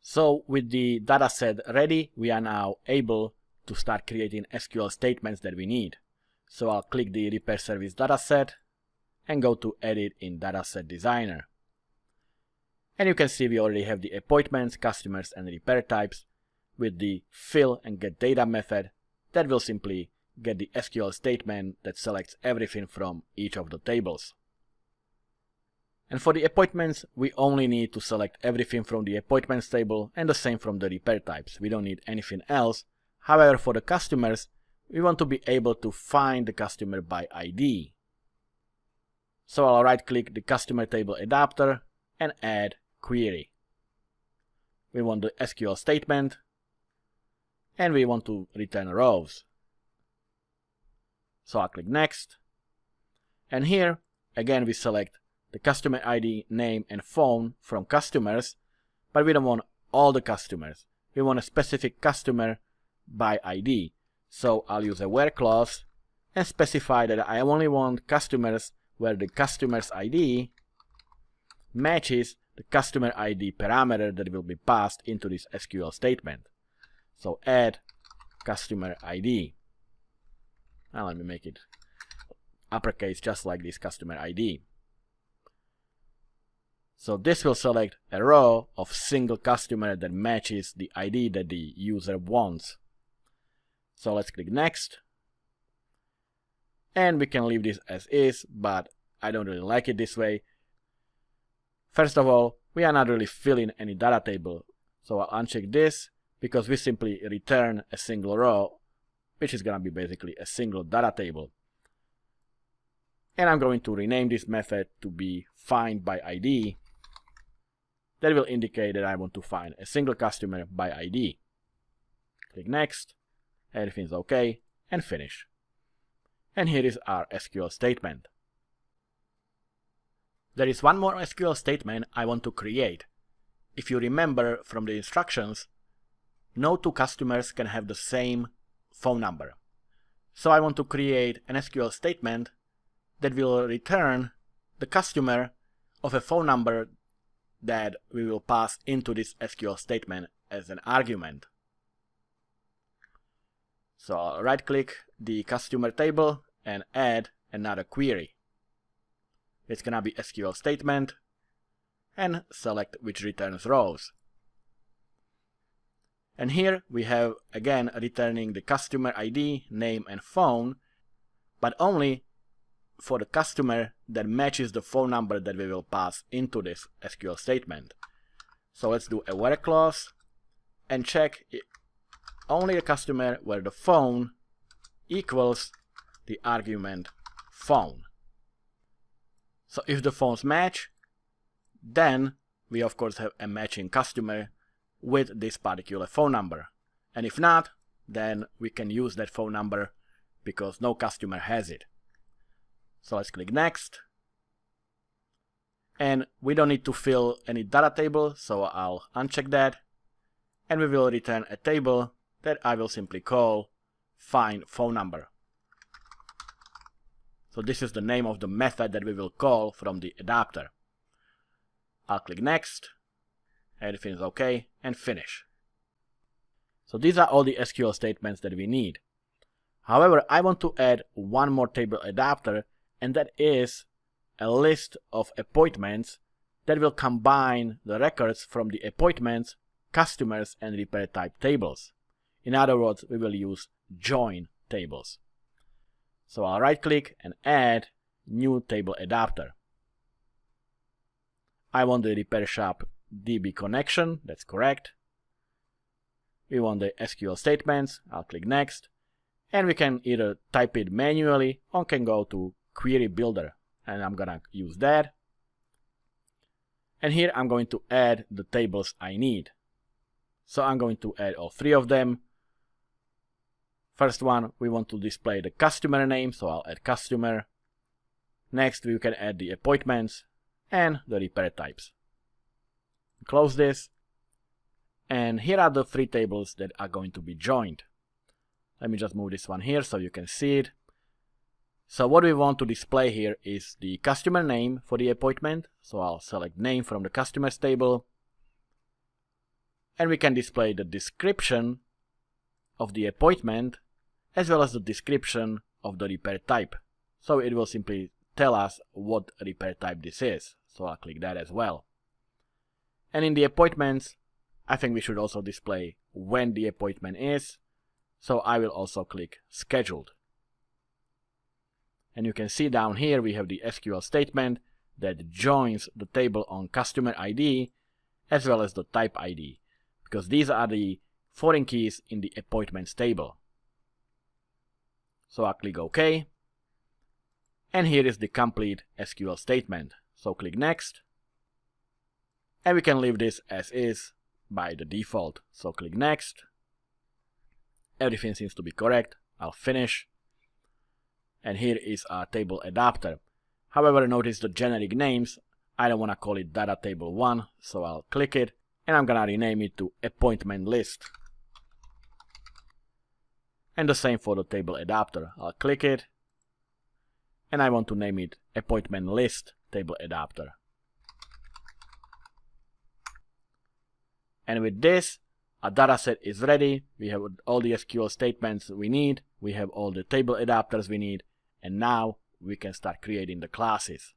So with the dataset ready, we are now able to start creating SQL statements that we need. So I'll click the repair service dataset and go to Edit in Dataset Designer. And you can see we already have the appointments, customers, and repair types with the fill and get data method that will simply get the SQL statement that selects everything from each of the tables. And for the appointments, we only need to select everything from the appointments table and the same from the repair types. We don't need anything else. However, for the customers, we want to be able to find the customer by ID. So I'll right-click the customer table adapter and add query. We want the SQL statement and we want to return rows. So I'll click next. And here, again, we select the customer ID, name, and phone from customers, but we don't want all the customers. We want a specific customer by ID. So I'll use a where clause and specify that I only want customers where the customer's ID matches the customer ID parameter that will be passed into this SQL statement. So add customer ID. Now let me make it uppercase just like this customer ID. So this will select a row of single customer that matches the ID that the user wants. So let's click next. And we can leave this as is, but I don't really like it this way. First of all, we are not really filling any data table. So I'll uncheck this because we simply return a single row, which is going to be basically a single data table. And I'm going to rename this method to be find by ID. That will indicate that I want to find a single customer by ID. Click next, everything's okay, and finish. And here is our SQL statement. There is one more SQL statement I want to create. If you remember from the instructions, no two customers can have the same phone number. So I want to create an SQL statement that will return the customer of a phone number that we will pass into this SQL statement as an argument. So I'll right-click the customer table and add another query. It's gonna be SQL statement and select which returns rows. And here we have again returning the customer ID, name, and phone, but only for the customer that matches the phone number that we will pass into this SQL statement. So let's do a where clause and check only a customer where the phone equals the argument phone. So if the phones match, then we of course have a matching customer with this particular phone number. And if not, then we can use that phone number because no customer has it. So let's click next. And we don't need to fill any data table, so I'll uncheck that. And we will return a table that I will simply call find phone number. So this is the name of the method that we will call from the adapter. I'll click next. Everything is okay, and finish. So these are all the SQL statements that we need. However, I want to add one more table adapter, and that is a list of appointments that will combine the records from the appointments, customers, and repair type tables. In other words, we will use join tables. So I'll right-click and add new table adapter. I want the repair shop DB connection, that's correct. We want the SQL statements, I'll click next. And we can either type it manually or can go to Query Builder, and I'm gonna use that. And here I'm going to add the tables I need. So I'm going to add all three of them. First one, we want to display the customer name, so I'll add customer. Next, we can add the appointments and the repair types. Close this. And here are the three tables that are going to be joined. Let me just move this one here so you can see it. So what we want to display here is the customer name for the appointment. So I'll select name from the customers table. And we can display the description of the appointment as well as the description of the repair type. So it will simply tell us what repair type this is. So I'll click that as well. And in the appointments, I think we should also display when the appointment is. So I will also click scheduled. And you can see down here we have the SQL statement that joins the table on customer ID as well as the type ID, because these are the foreign keys in the appointments table. So I'll click OK. And here is the complete SQL statement. So click Next. And we can leave this as is by the default. So click Next. Everything seems to be correct. I'll finish. And here is our table adapter. However, notice the generic names. I don't want to call it data table 1, so I'll click it. And I'm going to rename it to appointment list. And the same for the table adapter. I'll click it. And I want to name it appointment list table adapter. And with this, our dataset is ready. We have all the SQL statements we need. We have all the table adapters we need. And now we can start creating the classes.